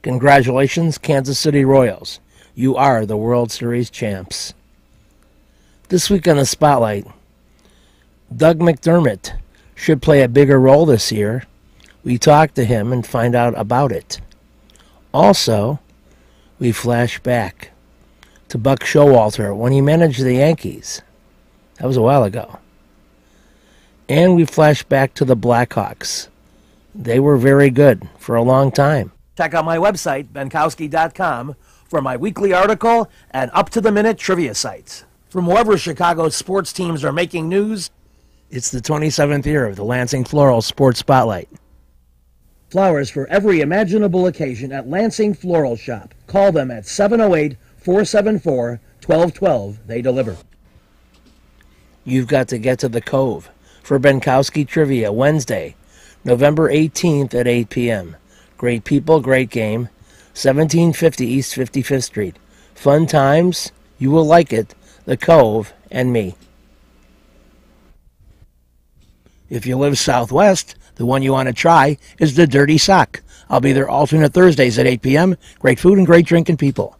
Congratulations, Kansas City Royals. You are the World Series champs. This week on the Spotlight, Doug McDermott should play a bigger role this year. We talk to him and find out about it. Also, we flash back to Buck Showalter when he managed the Yankees. That was a while ago. And we flash back to the Blackhawks. They were very good for a long time. Check out my website, benkowski.com, for my weekly article and up-to-the-minute trivia sites. From wherever Chicago's sports teams are making news, it's the 27th year of the Lansing Floral Sports Spotlight. Flowers for every imaginable occasion at Lansing Floral Shop. Call them at 708-474-1212. They deliver. You've got to get to the Cove for Benkowski Trivia Wednesday, November 18th at 8 p.m. Great people, great game. 1750 East 55th Street. Fun times. You will like it. The Cove and me. If you live southwest, the one you want to try is the Dirty Sock. I'll be there alternate Thursdays at 8 p.m. Great food and great drinking people.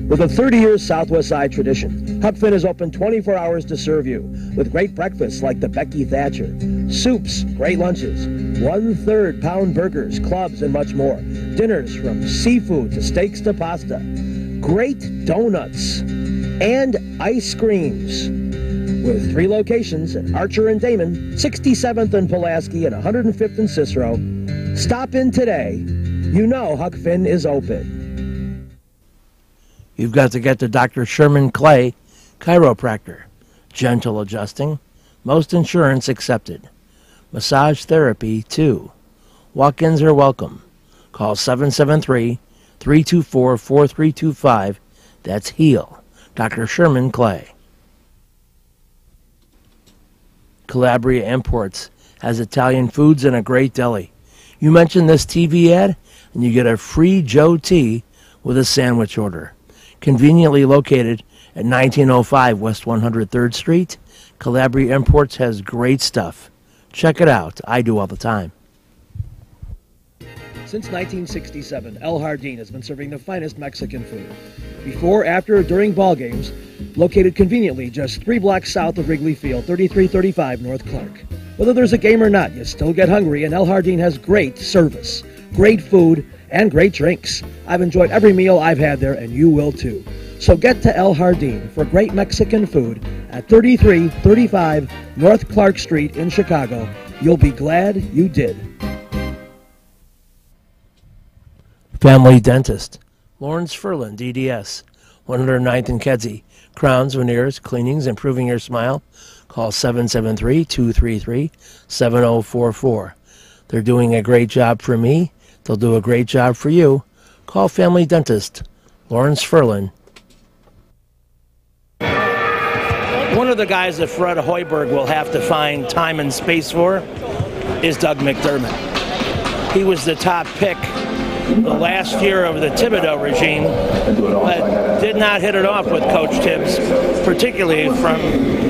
With a 30-year Southwest Side tradition, Huck Finn is open 24 hours to serve you with great breakfasts like the Becky Thatcher, soups, great lunches, 1/3 pound burgers, clubs, and much more. Dinners from seafood to steaks to pasta, great donuts, and ice creams. With 3 locations at Archer and Damon, 67th and Pulaski, and 105th and Cicero. Stop in today. You know Huck Finn is open. You've got to get to Dr. Sherman Clay, chiropractor. Gentle adjusting. Most insurance accepted. Massage therapy, too. Walk-ins are welcome. Call 773-324-4325. That's HEAL. Dr. Sherman Clay. Calabria Imports has Italian foods and a great deli. You mention this TV ad, and you get a free Joe tea with a sandwich order. Conveniently located at 1905 West 103rd Street, Calabria Imports has great stuff. Check it out. I do all the time. Since 1967, El Jardín has been serving the finest Mexican food. Before, after, or during ball games, located conveniently just 3 blocks south of Wrigley Field, 3335 North Clark. Whether there's a game or not, you still get hungry, and El Jardín has great service, great food, and great drinks. I've enjoyed every meal I've had there, and you will too. So get to El Jardín for great Mexican food at 3335 North Clark Street in Chicago. You'll be glad you did. Family Dentist. Lawrence Ferlin, DDS. 109th and Kedzie. Crowns, veneers, cleanings, improving your smile. Call 773-233-7044. They're doing a great job for me. They'll do a great job for you. Call Family Dentist, Lawrence Ferlin. One of the guys that Fred Hoiberg will have to find time and space for is Doug McDermott. He was the top pick the last year of the Thibodeau regime, but did not hit it off with Coach Tibbs, particularly from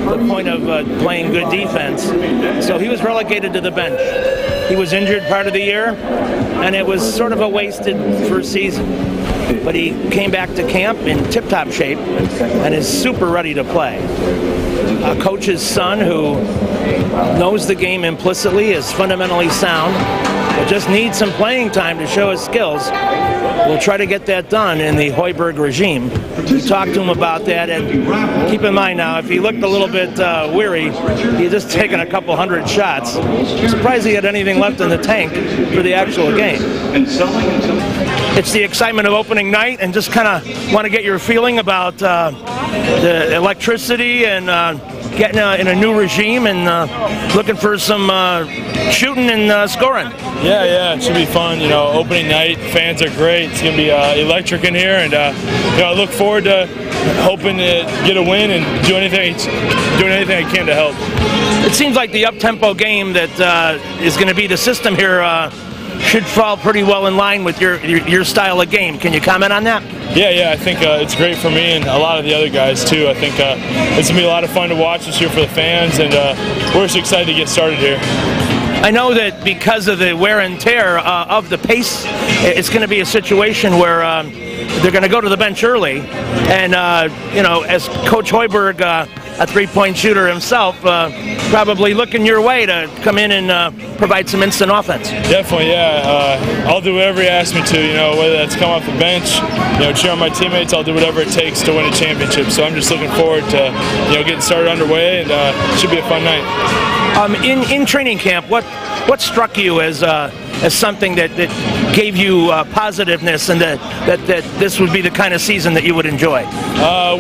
the point of playing good defense. So he was relegated to the bench. He was injured part of the year, and it was sort of a wasted first season. But he came back to camp in tip-top shape and is super ready to play. A coach's son who knows the game implicitly, is fundamentally sound, but just needs some playing time to show his skills. We'll try to get that done in the Hoiberg regime. We talked to him about that, and keep in mind now, if he looked a little bit weary, he had just taken a couple hundred shots. I'm surprised he had anything left in the tank for the actual game. It's the excitement of opening night, and just kind of want to get your feeling about the electricity and getting in a new regime and looking for some shooting and scoring. Yeah, it should be fun. Opening night, fans are great. It's going to be electric in here, and I look forward to hoping to get a win and doing anything I can to help. It seems like the up-tempo game that is going to be the system here should fall pretty well in line with your style of game. Can you comment on that? Yeah, I think it's great for me and a lot of the other guys too. I think it's going to be a lot of fun to watch this year for the fans, and we're just excited to get started here. I know that because of the wear and tear of the pace, it's going to be a situation where they're going to go to the bench early. And, you know, as Coach Hoiberg, a three-point shooter himself, probably looking your way to come in and provide some instant offense. Definitely, yeah. I'll do whatever he asks me to, you know, whether that's come off the bench, you know, cheer on my teammates. I'll do whatever it takes to win a championship. So I'm just looking forward to, you know, getting started underway, and it should be a fun night. In training camp, what struck you as something that gave you positiveness, and that this would be the kind of season that you would enjoy?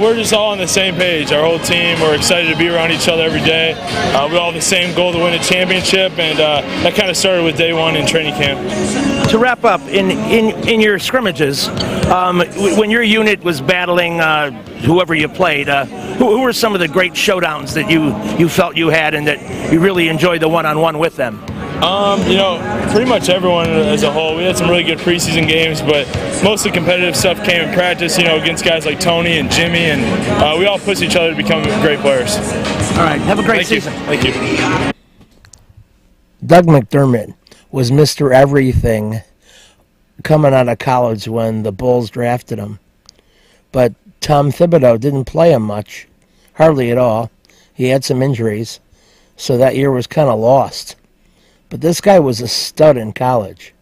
We're just all on the same page. Our whole team, we're excited to be around each other every day. We all have the same goal to win a championship, and that kind of started with day one in training camp. To wrap up, in your scrimmages, when your unit was battling whoever you played, who were some of the great showdowns that you felt you had and that you really enjoyed the one-on-one with them? You know, pretty much everyone as a whole. We had some really good preseason games, but mostly competitive stuff came in practice, you know, against guys like Tony and Jimmy, and we all pushed each other to become great players. All right, have a great season. Thank you. Doug McDermott was Mr. Everything coming out of college when the Bulls drafted him. But Tom Thibodeau didn't play him much, hardly at all. He had some injuries, so that year was kind of lost. But this guy was a stud in college.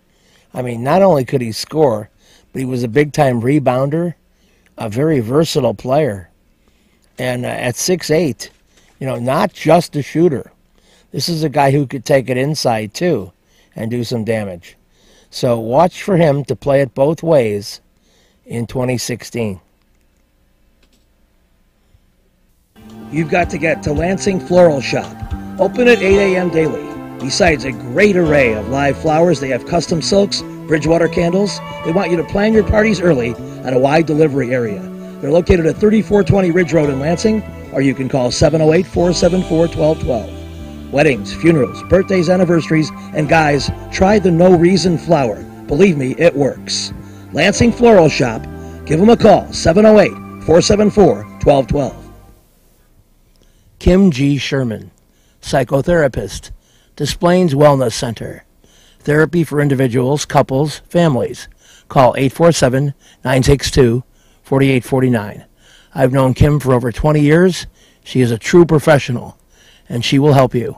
I mean, not only could he score, but he was a big-time rebounder, a very versatile player. And at 6'8", you know, not just a shooter. This is a guy who could take it inside, too, and do some damage. So watch for him to play it both ways in 2016. You've got to get to Lansing Floral Shop. Open at 8 a.m. daily. Besides a great array of live flowers, they have custom silks, Bridgewater candles. They want you to plan your parties early at a wide delivery area. They're located at 3420 Ridge Road in Lansing, or you can call 708-474-1212. Weddings, funerals, birthdays, anniversaries, and guys, try the No Reason flower. Believe me, it works. Lansing Floral Shop. Give them a call, 708-474-1212. Kim G. Sherman, psychotherapist, Des Plaines Wellness Center. Therapy for individuals, couples, families. Call 847-962-4849. I've known Kim for over 20 years. She is a true professional, and she will help you.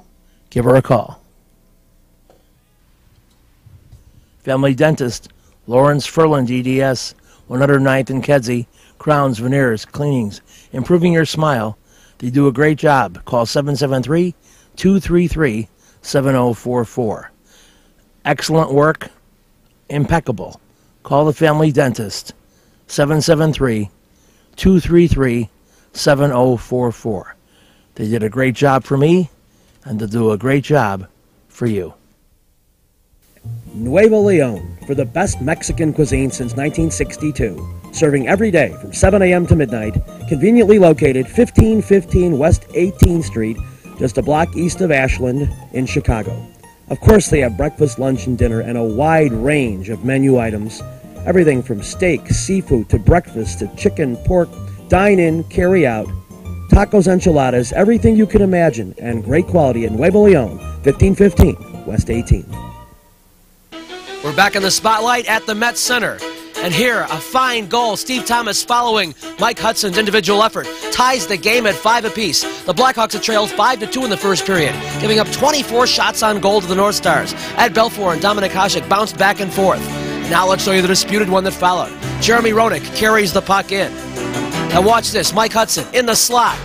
Give her a call. Family Dentist, Lawrence Furland EDS, 109th and Kedzie. Crowns, veneers, cleanings, improving your smile. They do a great job. Call 773-233-7044. Excellent work, impeccable. Call the Family Dentist, 773-233-7044. They did a great job for me, and they'll do a great job for you. Nuevo Leon, for the best Mexican cuisine since 1962. Serving every day from 7 a.m. to midnight, conveniently located 1515 West 18th Street, just a block east of Ashland in Chicago. Of course, they have breakfast, lunch, and dinner, and a wide range of menu items. Everything from steak, seafood, to breakfast, to chicken, pork, dine-in, carry-out, tacos, enchiladas, everything you can imagine, and great quality at Nuevo Leon, 1515 West 18th. We're back in the spotlight at the Met Center. And here, a fine goal. Steve Thomas, following Mike Hudson's individual effort, ties the game at 5 apiece. The Blackhawks have trailed 5-2 in the first period, giving up 24 shots on goal to the North Stars. Ed Belfour and Dominik Hasek bounced back and forth. Now let's show you the disputed one that followed. Jeremy Roenick carries the puck in. Now watch this. Mike Hudson in the slot.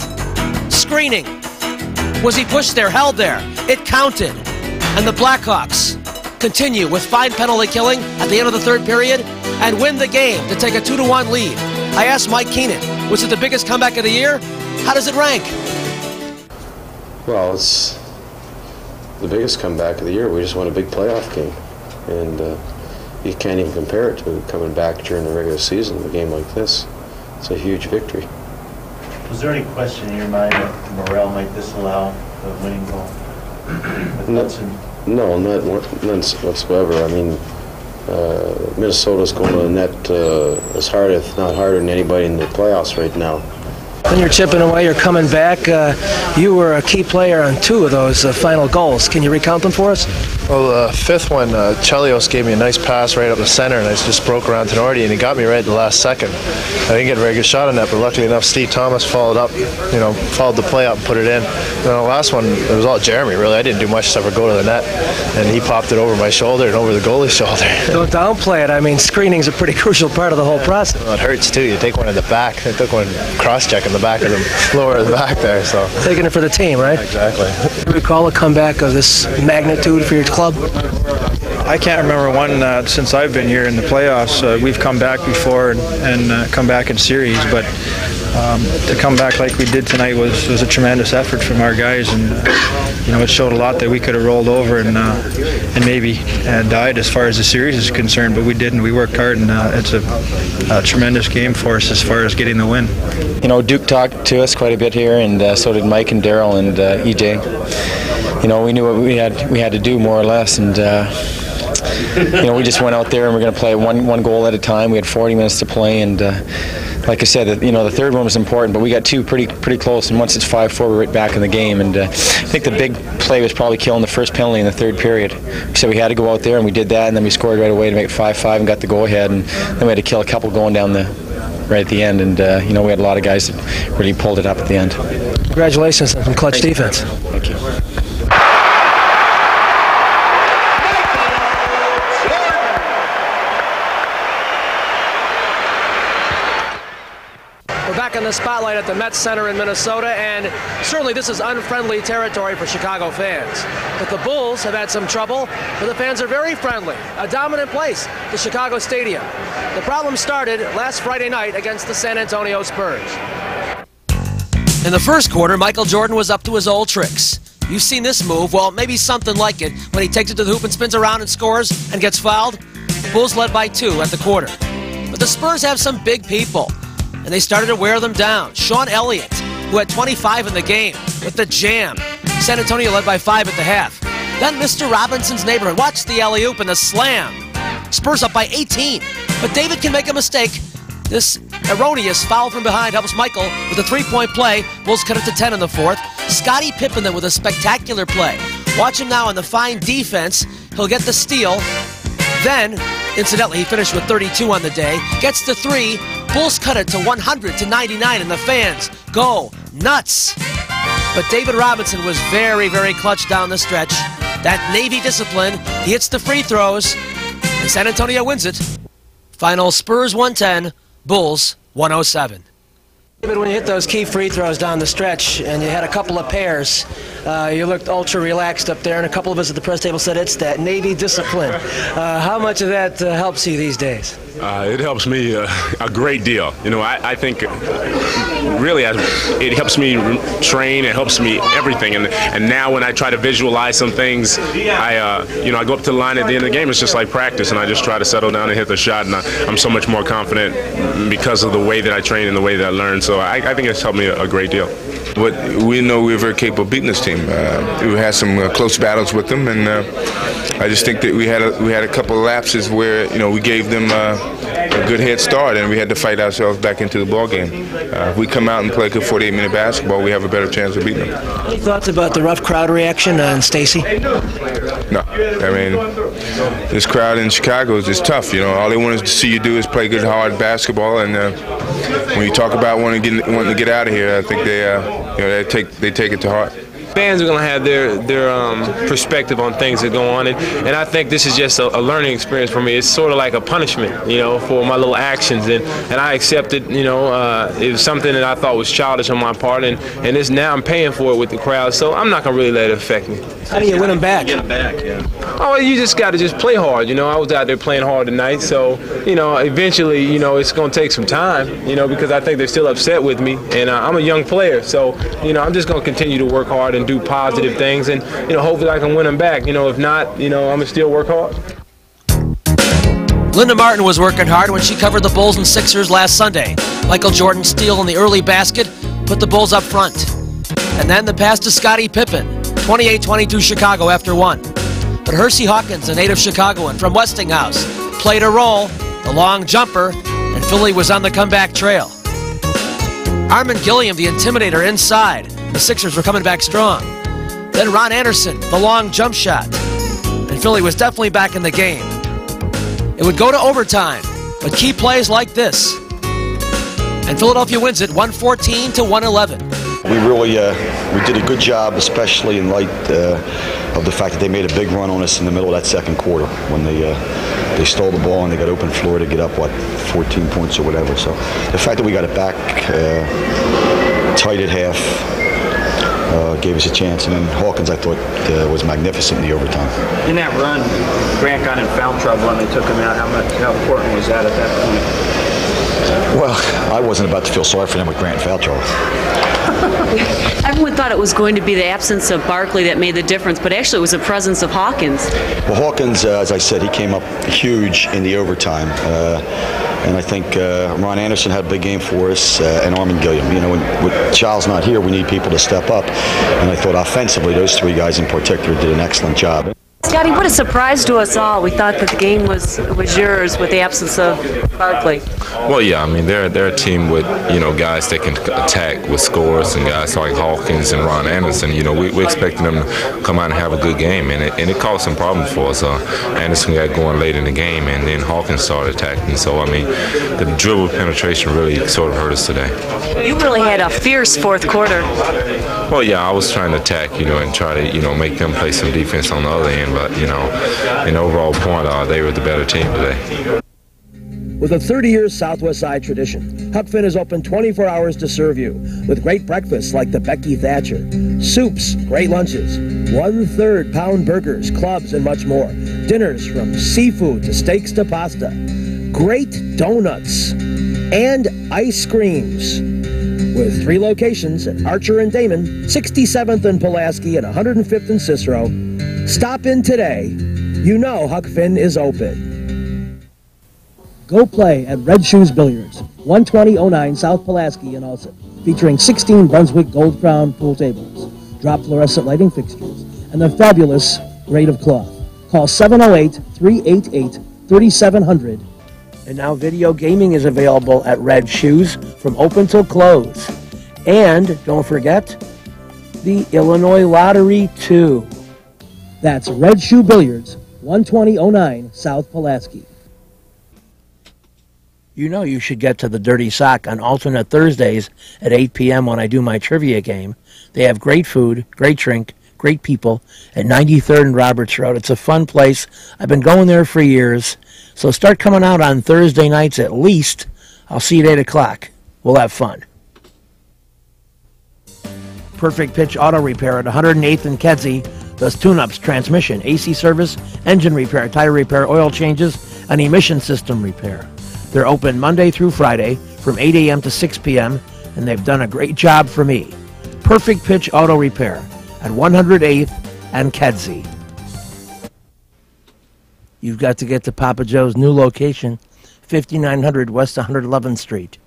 Screening. Was he pushed there? Held there. It counted. And the Blackhawks continue with fine penalty killing at the end of the third period and win the game to take a 2-1 lead. I asked Mike Keenan, was it the biggest comeback of the year? How does it rank? Well, it's the biggest comeback of the year. We just won a big playoff game, and you can't even compare it to coming back during the regular season, a game like this. It's a huge victory. Was there any question in your mind that Morrell might disallow the winning goal? No, none whatsoever. I mean, Minnesota's going to the net as hard, if not harder, than anybody in the playoffs right now. When you're chipping away, you're coming back. You were a key player on 2 of those final goals. Can you recount them for us? Well, the 5th one, Chelios gave me a nice pass right up the center, and I just broke around Tenorti, and he got me right at the last second. I didn't get a very good shot on that, but luckily enough, Steve Thomas followed the play up and put it in. And the last one, it was all Jeremy, really. I didn't do much except for go to the net, and he popped it over my shoulder and over the goalie's shoulder. Don't downplay it. I mean, screening's a pretty crucial part of the whole process. Well, it hurts, too. You take one in the back. I took one cross-check in the back of the lower of the back there. So taking it for the team, right? Exactly. Do you recall a comeback of this magnitude for your club? I can't remember one since I've been here in the playoffs. We've come back before and come back in series, but to come back like we did tonight was a tremendous effort from our guys, and it showed a lot that we could have rolled over and maybe died as far as the series is concerned, but we didn't. We worked hard, and it's a tremendous game for us as far as getting the win. Duke talked to us quite a bit here, and so did Mike and Daryl and EJ. We knew what we had to do more or less, and we just went out there and we're going to play one goal at a time. We had 40 minutes to play, and like I said, the third one was important, but we got 2 pretty close, and once it's 5-4, we're right back in the game. And I think the big play was probably killing the first penalty in the 3rd period. So we had to go out there, and we did that, and then we scored right away to make it 5-5 and got the go-ahead, and then we had to kill a couple going down right at the end, and we had a lot of guys that really pulled it up at the end. Congratulations on some clutch defense. Thank you. Back in the spotlight at the Met Center in Minnesota, and certainly this is unfriendly territory for Chicago fans. But the Bulls have had some trouble, but the fans are very friendly. A dominant place, the Chicago Stadium. The problem started last Friday night against the San Antonio Spurs. In the first quarter, Michael Jordan was up to his old tricks. You've seen this move, well, maybe something like it, when he takes it to the hoop and spins around and scores and gets fouled. The Bulls led by 2 at the quarter. But the Spurs have some big people, and they started to wear them down. Sean Elliott, who had 25 in the game, with the jam. San Antonio led by 5 at the half. Then Mr. Robinson's neighborhood. Watch the alley-oop and the slam. Spurs up by 18. But David can make a mistake. This erroneous foul from behind helps Michael with a 3-point play. Bulls cut it to 10 in the 4th. Scottie Pippen then with a spectacular play. Watch him now on the fine defense. He'll get the steal. Then, incidentally, he finished with 32 on the day. Gets the 3. Bulls cut it to 100-99, and the fans go nuts. But David Robinson was very, very clutch down the stretch. That Navy discipline, he hits the free throws, and San Antonio wins it. Final Spurs 110, Bulls 107. David, when you hit those key free throws down the stretch and you had a couple of pairs, you looked ultra relaxed up there, and a couple of us at the press table said it's that Navy discipline. How much of that helps you these days? It helps me a great deal. I think really it helps me train. It helps me everything. And now when I try to visualize some things, I go up to the line at the end of the game. It's just like practice, and I just try to settle down and hit the shot. And I'm so much more confident because of the way that I train and the way that I learn. So I think it's helped me a great deal. But we know we're very capable of beating this team. We had some close battles with them, and I just think that we had a couple of lapses where we gave them a good head start, and we had to fight ourselves back into the ball game. If we come out and play a good 48-minute basketball, we have a better chance of beating them. Any thoughts about the rough crowd reaction on Stacy? No, I mean, this crowd in Chicago is just tough. All they want to see you do is play good, hard basketball, and when you talk about wanting to get out of here, I think they take it to heart. Fans are going to have their perspective on things that go on, and I think this is just a learning experience for me. It's sort of like a punishment, for my little actions, and I accepted, it was something that I thought was childish on my part, and it's now I'm paying for it with the crowd, so I'm not going to really let it affect me. How do you win them back? Get them back, yeah. Oh, you just got to just play hard, I was out there playing hard tonight, so, eventually, it's going to take some time, because I think they're still upset with me, and I'm a young player, so, I'm just going to continue to work hard and do positive things, and hopefully I can win them back. If not, I'm gonna still work hard. Linda Martin was working hard when she covered the Bulls and Sixers last Sunday. Michael Jordan's steal in the early basket put the Bulls up front, and then the pass to Scottie Pippen, 28-22 Chicago after 1. But Hersey Hawkins, a native Chicagoan from Westinghouse, played a role, the long jumper, and Philly was on the comeback trail. Armin Gilliam, the intimidator, inside. The Sixers were coming back strong. Then Ron Anderson, the long jump shot. And Philly was definitely back in the game. It would go to overtime, but key plays like this. And Philadelphia wins it 114-111. We really we did a good job, especially in light of the fact that they made a big run on us in the middle of that second quarter when they stole the ball and they got open floor to get up, 14 points or whatever. So the fact that we got it back tight at half gave us a chance. And then Hawkins, I thought, was magnificent in the overtime. In that run, Grant got in foul trouble and they took him out. How important was that at that point? Well, I wasn't about to feel sorry for them with Grant foul trouble. Everyone thought it was going to be the absence of Barkley that made the difference, but actually it was the presence of Hawkins. Well, Hawkins, as I said, he came up huge in the overtime. And I think Ron Anderson had a big game for us, and Armin Gilliam. You know, when Child's not here, we need people to step up. And I thought offensively, those three guys in particular did an excellent job. Scotty, what a surprise to us all. We thought that the game was yours with the absence of Barkley. Well, yeah, I mean, they're a team with, you know, guys that can attack with scores, and guys like Hawkins and Ron Anderson. You know, we expected them to come out and have a good game, and it caused some problems for us. Anderson got going late in the game, and then Hawkins started attacking. So, I mean, the dribble penetration really sort of hurt us today. You really had a fierce fourth quarter. Well, yeah, I was trying to attack, you know, and try to, you know, make them play some defense on the other end. But, you know, in overall point, they were the better team today. With a 30-year Southwest Side tradition, Huck Finn is open 24 hours to serve you with great breakfasts like the Becky Thatcher, soups, great lunches, 1/3 pound burgers, clubs, and much more. Dinners from seafood to steaks to pasta, great donuts, and ice creams. With 3 locations at Archer and Damon, 67th and Pulaski, and 105th and Cicero. Stop in today. You know Huck Finn is open. Go play at Red Shoes Billiards, 12009 South Pulaski in Alsip, featuring 16 Brunswick Gold Crown pool tables, drop fluorescent lighting fixtures, and the fabulous grade of cloth. Call 708-388-3700. And now video gaming is available at Red Shoes from open till close. And don't forget, the Illinois Lottery too. That's Red Shoe Billiards, 12009 South Pulaski. You know you should get to the Dirty Sock on alternate Thursdays at 8 p.m. when I do my trivia game. They have great food, great drink, great people at 93rd and Roberts Road. It's a fun place. I've been going there for years. So start coming out on Thursday nights at least. I'll see you at 8 o'clock. We'll have fun. Perfect Pitch Auto Repair at 108th and Kedzie does tune-ups, transmission, AC service, engine repair, tire repair, oil changes, and emission system repair. They're open Monday through Friday from 8 a.m. to 6 p.m., and they've done a great job for me. Perfect Pitch Auto Repair at 108th and Kedzie. You've got to get to Papa Joe's new location, 5900 West 111th Street.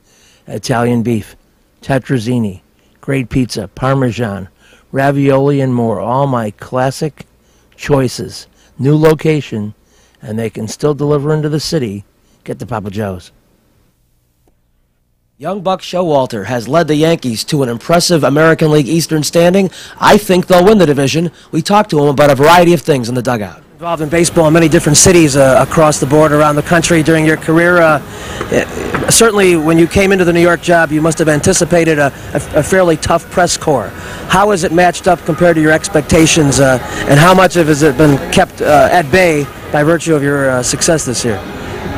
Italian beef, tetrazzini, great pizza, Parmesan, ravioli, and more. All my classic choices. New location, and they can still deliver into the city. Get to Papa Joe's. Young Buck Showalter has led the Yankees to an impressive American League Eastern standing. I think they'll win the division. We talked to him about a variety of things in the dugout. Involved in baseball in many different cities across the board around the country during your career. Certainly when you came into the New York job, you must have anticipated a fairly tough press corps. How has it matched up compared to your expectations, and how much of it has it been kept at bay by virtue of your success this year?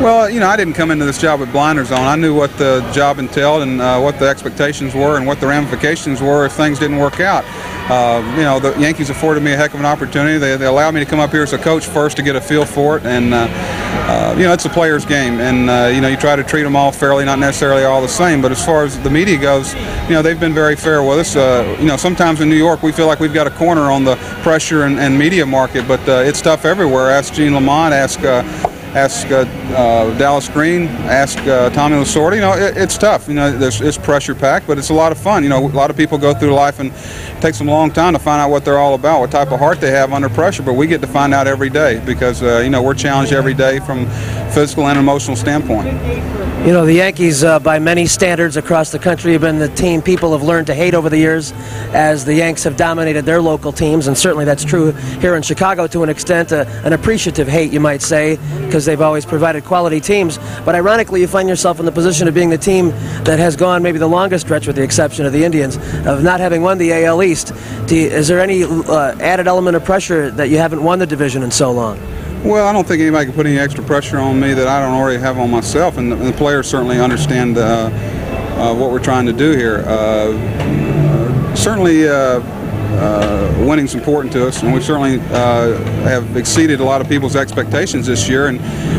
Well, you know, I didn't come into this job with blinders on. I knew what the job entailed and what the expectations were and what the ramifications were if things didn't work out. You know, the Yankees afforded me a heck of an opportunity. They allowed me to come up here as a coach first to get a feel for it, and you know, it's a player's game, and you know, you try to treat them all fairly, not necessarily all the same. But as far as the media goes, you know, they've been very fair with us. You know, sometimes in New York we feel like we've got a corner on the pressure and media market, but it's tough everywhere. Ask Gene Lamont, ask Dallas Green, ask Tommy Lasorda. You know, it's tough. You know, it's pressure packed, but it's a lot of fun. You know, a lot of people go through life and takes them a long time to find out what they're all about, what type of heart they have under pressure, but we get to find out every day because, we're challenged every day from physical and emotional standpoint. You know, the Yankees, by many standards across the country, have been the team people have learned to hate over the years as the Yanks have dominated their local teams, and certainly that's true here in Chicago to an extent, an appreciative hate, you might say, because they've always provided quality teams. But ironically, you find yourself in the position of being the team that has gone maybe the longest stretch, with the exception of the Indians, of not having won the AL East. Is there any added element of pressure that you haven't won the division in so long? Well, I don't think anybody can put any extra pressure on me that I don't already have on myself, and the players certainly understand what we're trying to do here. Certainly, winning's important to us, and we certainly have exceeded a lot of people's expectations this year.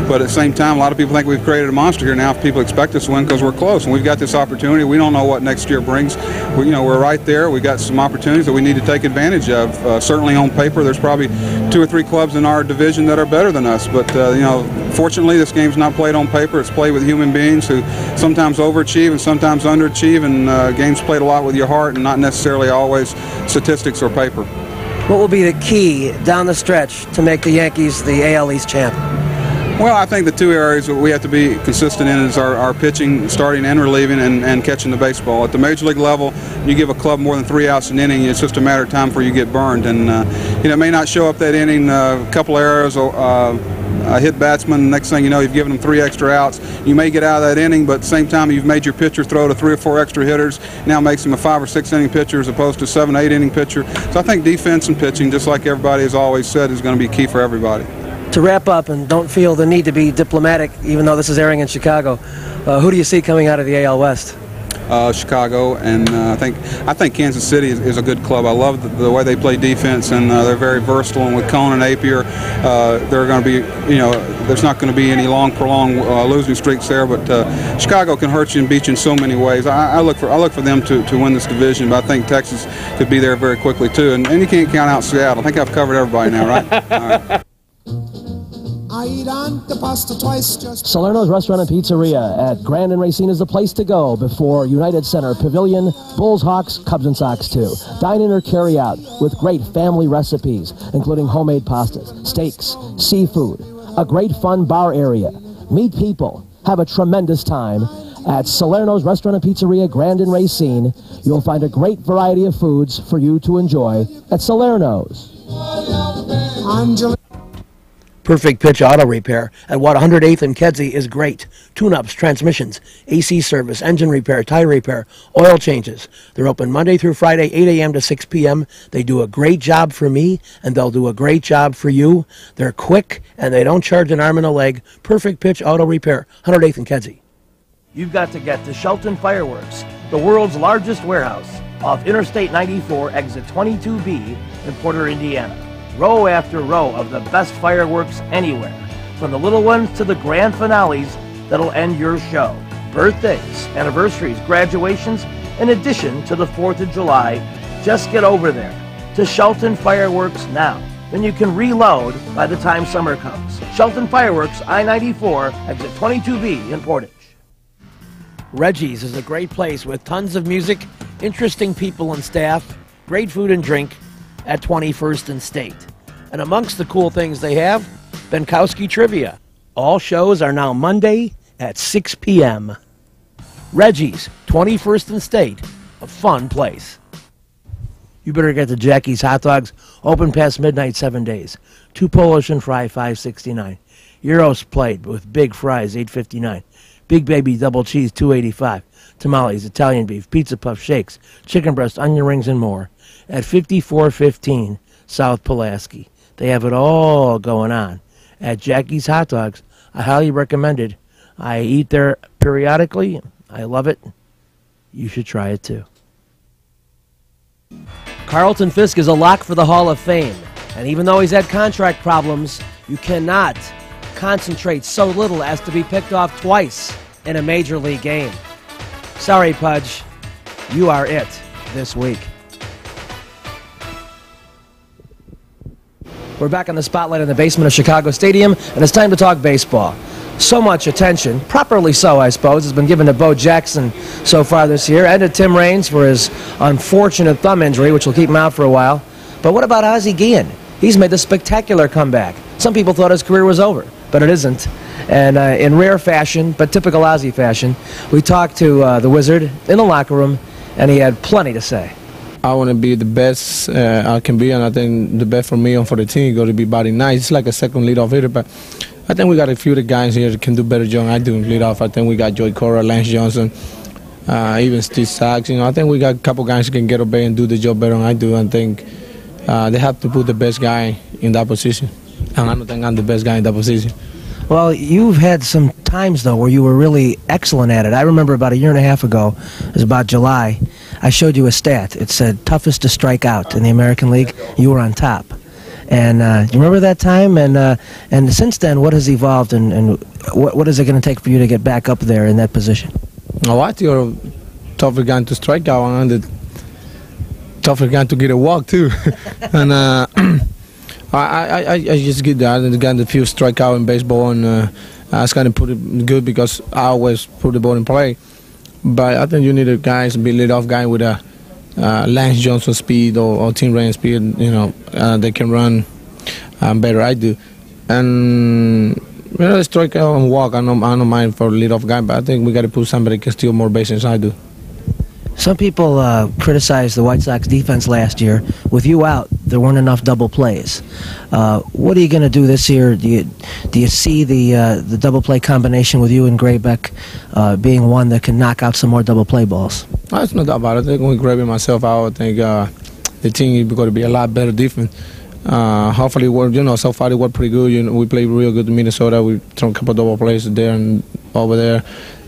But at the same time, a lot of people think we've created a monster here now. If people expect us to win because we're close, and we've got this opportunity. We don't know what next year brings. We're right there. We've got some opportunities that we need to take advantage of. Certainly on paper, there's probably 2 or 3 clubs in our division that are better than us. But fortunately, this game's not played on paper. It's played with human beings who sometimes overachieve and sometimes underachieve. And games played a lot with your heart and not necessarily always statistics or paper. What will be the key down the stretch to make the Yankees the AL East champ? Well, I think the 2 areas that we have to be consistent in is our pitching, starting and relieving, and catching the baseball. At the major league level, you give a club more than 3 outs an inning, it's just a matter of time before you get burned. And it may not show up that inning. A couple errors, a hit batsman. Next thing you know, you've given them 3 extra outs. You may get out of that inning, but at the same time, you've made your pitcher throw to 3 or 4 extra hitters. Now makes him a 5 or 6 inning pitcher as opposed to a 7 or 8 inning pitcher. So I think defense and pitching, just like everybody has always said, is going to be key for everybody. To wrap up, and don't feel the need to be diplomatic, even though this is airing in Chicago, who do you see coming out of the AL West? Chicago, and I think Kansas City is a good club. I love the way they play defense, and they're very versatile. And with Cone and Apier, they're going to be, there's not going to be any prolonged losing streaks there. But Chicago can hurt you and beat you in so many ways. I look for them to win this division, but I think Texas could be there very quickly too. And you can't count out Seattle. I think I've covered everybody now, right? All right. I eat on the pasta twice. Salerno's Restaurant and Pizzeria at Grand and Racine is the place to go before United Center Pavilion, Bulls, Hawks, Cubs, and Sox too. Dine in or carry out with great family recipes, including homemade pastas, steaks, seafood, a great fun bar area. Meet people, have a tremendous time at Salerno's Restaurant and Pizzeria, Grand and Racine. You'll find a great variety of foods for you to enjoy at Salerno's. Perfect Pitch Auto Repair at Watt 108th and Kedzie is great. Tune-ups, transmissions, AC service, engine repair, tire repair, oil changes. They're open Monday through Friday, 8 a.m. to 6 p.m. They do a great job for me, and they'll do a great job for you. They're quick, and they don't charge an arm and a leg. Perfect Pitch Auto Repair, 108th and Kedzie. You've got to get to Shelton Fireworks, the world's largest warehouse, off Interstate 94, exit 22B in Porter, Indiana. Row after row of the best fireworks anywhere, from the little ones to the grand finales that'll end your show. Birthdays, anniversaries, graduations, in addition to the 4th of July. Just get over there to Shelton Fireworks now. Then you can reload by the time summer comes. Shelton Fireworks, I-94, exit 22B in Portage. Reggie's is a great place with tons of music, interesting people and staff, great food and drink, at 21st and State. And amongst the cool things they have, Benkowski Trivia. All shows are now Monday at 6 p.m. Reggie's, 21st and State, a fun place. You better get to Jackie's Hot Dogs, open past midnight 7 days. 2 Polish and fry, $5.69. Gyros plate with big fries, $8.59. Big Baby double cheese, $2.85. Tamales, Italian beef, pizza puff, shakes, chicken breast, onion rings, and more at 5415 South Pulaski. They have it all going on at Jackie's Hot Dogs. I highly recommend it. I eat there periodically. I love it. You should try it too. Carlton Fisk is a lock for the Hall of Fame. And even though he's had contract problems, you cannot concentrate so little as to be picked off twice in a major league game. Sorry, Pudge. You are it this week. We're back on the spotlight in the basement of Chicago Stadium, and it's time to talk baseball. So much attention, properly so, I suppose, has been given to Bo Jackson so far this year, and to Tim Raines for his unfortunate thumb injury, which will keep him out for a while. But what about Ozzie Guillen? He's made this spectacular comeback. Some people thought his career was over, but it isn't. And in rare fashion, but typical Ozzie fashion, we talked to the Wizard in the locker room, and he had plenty to say. I want to be the best I can be, and I think the best for me and for the team is going to be batting nice. It's like a second leadoff hitter, but I think we got a few of the guys here that can do better job than I do in leadoff. I think we got Joey Cora, Lance Johnson, even Steve Sachs. You know, I think we got a couple guys who can get up there and do the job better than I do. I think they have to put the best guy in that position, and I don't think I'm the best guy in that position. Well, you've had some times, though, where you were really excellent at it. I remember about a year and a half ago, it was about July, I showed you a stat. It said toughest to strike out in the American League. You were on top. And do you remember that time? And since then, what has evolved, and what is it going to take for you to get back up there in that position? Oh, I think you're a tougher guy to strike out, and the tougher guy to get a walk, too. And I just get that, and got a few strikeout in baseball, and I was kind of put it good because I always put the ball in play. But I think you need a guy to be lead-off guy with a Lance Johnson speed or Tim Raines speed. You know, they can run better. I do, and you know, strike out and walk. I don't mind for a lead-off guy, but I think we got to put somebody that can steal more bases than I do. Some people criticized the White Sox defense last year. With you out, there weren't enough double plays. What are you going to do this year? Do you see the double play combination with you and Graybeck being one that can knock out some more double play balls? That's no doubt about it. I think when Graybeck myself out, I think the team is going to be a lot better defense. Hopefully, so far it worked pretty good. You know, we played real good in Minnesota. We thrown a couple of double plays there and over there,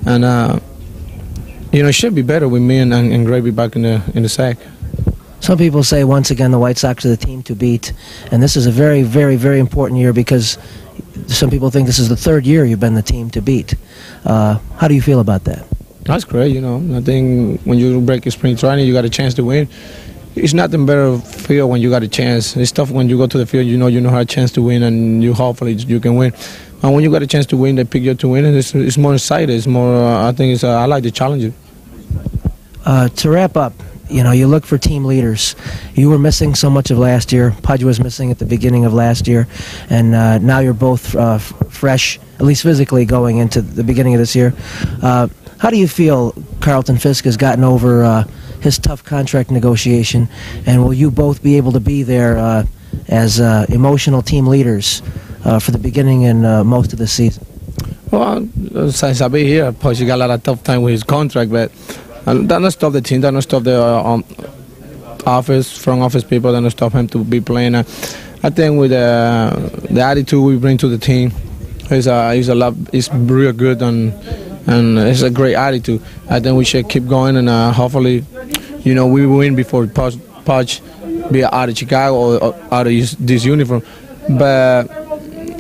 and. You know, it should be better with me and Gravy back in the sack. Some people say, once again, the White Sox are the team to beat. And this is a very, very, very important year because some people think this is the third year you've been the team to beat. How do you feel about that? That's great, you know. I think when you break your spring training, you got a chance to win. It's nothing better feel when you got a chance. It's tough when you go to the field, you have a chance to win, and hopefully you can win. And when you got a chance to win, they pick you up to win, and it's more excited. It's more, I think I like the challenge. To wrap up, you look for team leaders. You were missing so much of last year. Pudge was missing at the beginning of last year, and now you're both fresh, at least physically, going into the beginning of this year. How do you feel Carlton Fisk has gotten over his tough contract negotiation, and will you both be able to be there as emotional team leaders for the beginning and most of the season? Well, since I've been here, Pudge got a lot of tough time with his contract, but that don't stop the team, that don't stop the front office people, that don't stop him to be playing. I think with the attitude we bring to the team, it's real good and it's a great attitude. I think we should keep going, and hopefully, we win before Pudge be out of Chicago or out of this uniform. But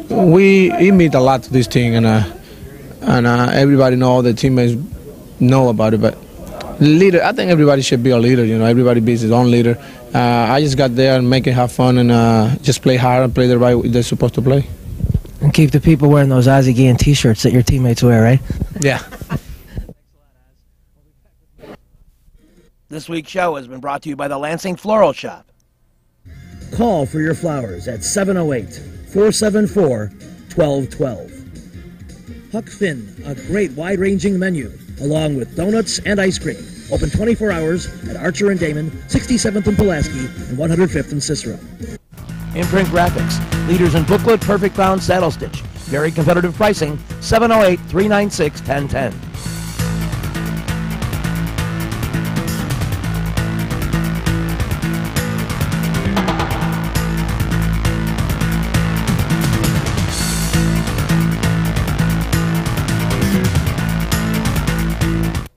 he means a lot to this team, and everybody know, the teammates know about it. But leader, I think everybody should be a leader. Everybody be his own leader. I just got there and make it have fun and just play hard and play the right way they're supposed to play. And keep the people wearing those Ozzie Guillen T-shirts that your teammates wear, right? Yeah. This week's show has been brought to you by the Lansing Floral Shop. Call for your flowers at 708-474-1212. Huck Finn, a great wide-ranging menu, along with donuts and ice cream. Open 24 hours at Archer and Damon, 67th and Pulaski, and 105th and Cicero. Imprint Graphics, leaders in booklet, perfect bound saddle stitch. Very competitive pricing, 708-396-1010.